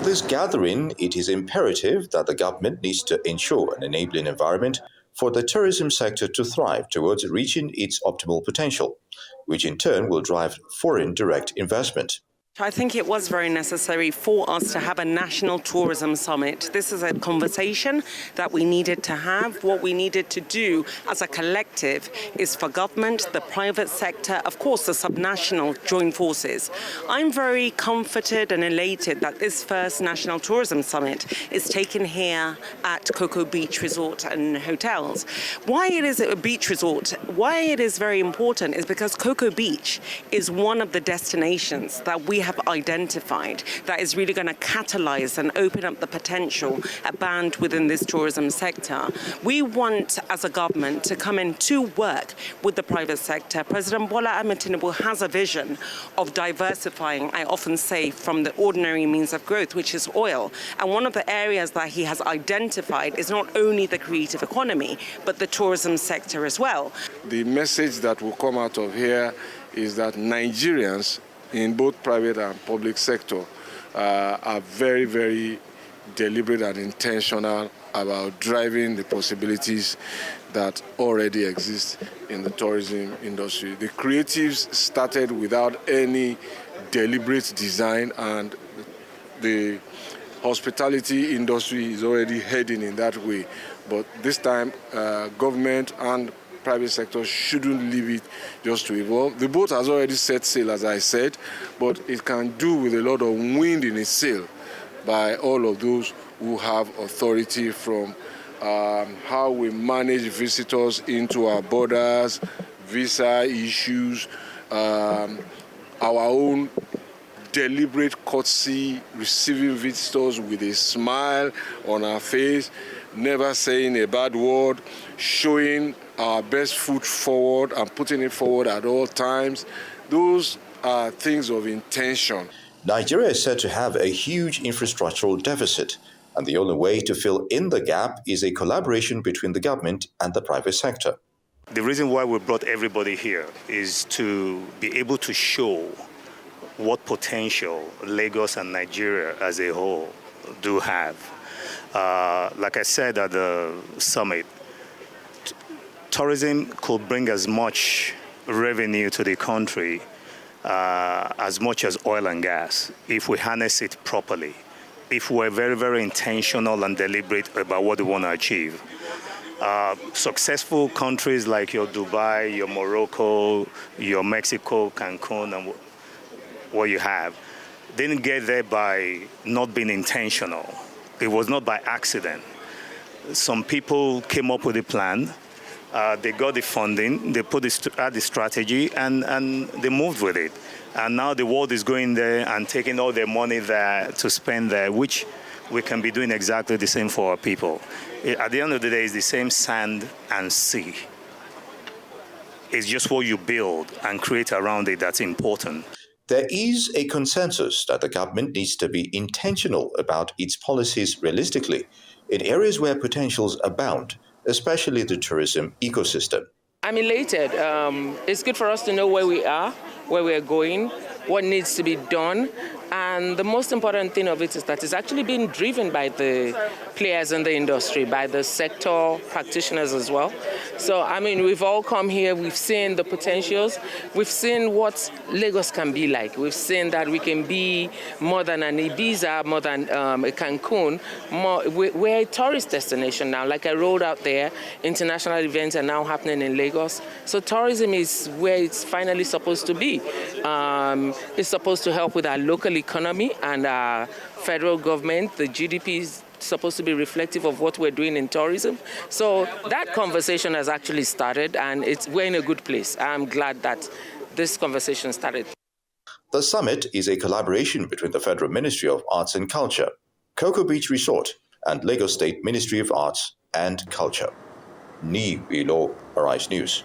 this gathering, it is imperative that the government needs to ensure an enabling environment for the tourism sector to thrive towards reaching its optimal potential, which in turn will drive foreign direct investment. I think it was very necessary for us to have a national tourism summit. This is a conversation that we needed to have. What we needed to do as a collective is for government, the private sector, of course, the subnational joint forces. I'm very comforted and elated that this first national tourism summit is taken here at Cocoa Beach Resort and Hotels. Why it is a beach resort, why it is very important is because Cocoa Beach is one of the destinations that we have identified that is really going to catalyze and open up the potential abound within this tourism sector. We want, as a government, to come in to work with the private sector. President Bola Ahmed Tinubu has a vision of diversifying, I often say, from the ordinary means of growth, which is oil. And one of the areas that he has identified is not only the creative economy, but the tourism sector as well. The message that will come out of here is that Nigerians in both private and public sector are very, very deliberate and intentional about driving the possibilities that already exist in the tourism industry. The creatives started without any deliberate design, and the hospitality industry is already heading in that way. But this time, government and private sector shouldn't leave it just to evolve. The boat has already set sail, as I said, but it can do with a lot of wind in its sail by all of those who have authority, from how we manage visitors into our borders, visa issues, our own deliberate courtesy, receiving visitors with a smile on our face, never saying a bad word, showing our best foot forward and putting it forward at all times. Those are things of intention. Nigeria is said to have a huge infrastructural deficit, and the only way to fill in the gap is a collaboration between the government and the private sector. The reason why we brought everybody here is to be able to show what potential Lagos and Nigeria as a whole do have. Like I said at the summit, tourism could bring as much revenue to the country as much as oil and gas if we harness it properly, if we're very, very intentional and deliberate about what we want to achieve. Successful countries like your Dubai, your Morocco, your Mexico, Cancun, and what you have, didn't get there by not being intentional. It was not by accident. Some people came up with a plan, they got the funding, they put the strategy, and they moved with it. And now the world is going there and taking all their money there to spend there, which we can be doing exactly the same for our people. At the end of the day, it's the same sand and sea. It's just what you build and create around it that's important. There is a consensus that the government needs to be intentional about its policies realistically in areas where potentials abound, especially the tourism ecosystem. I'm elated. It's good for us to know where we are, where we are going, what needs to be done. And the most important thing of it is that it's actually being driven by the players in the industry, by the sector practitioners as well. So, I mean, we've all come here, we've seen the potentials, we've seen what Lagos can be like. We've seen that we can be more than an Ibiza, more than a Cancun. We're a tourist destination now. Like I rolled out there, international events are now happening in Lagos. So tourism is where it's finally supposed to be. It's supposed to help with our local economy and our federal government. The GDP is supposed to be reflective of what we're doing in tourism. So that conversation has actually started, and we're in a good place. I'm glad that this conversation started. The summit is a collaboration between the Federal Ministry of Arts and Culture, Cocoa Beach Resort, and Lagos State Ministry of Arts and Culture. Ni Bilo, Arise News.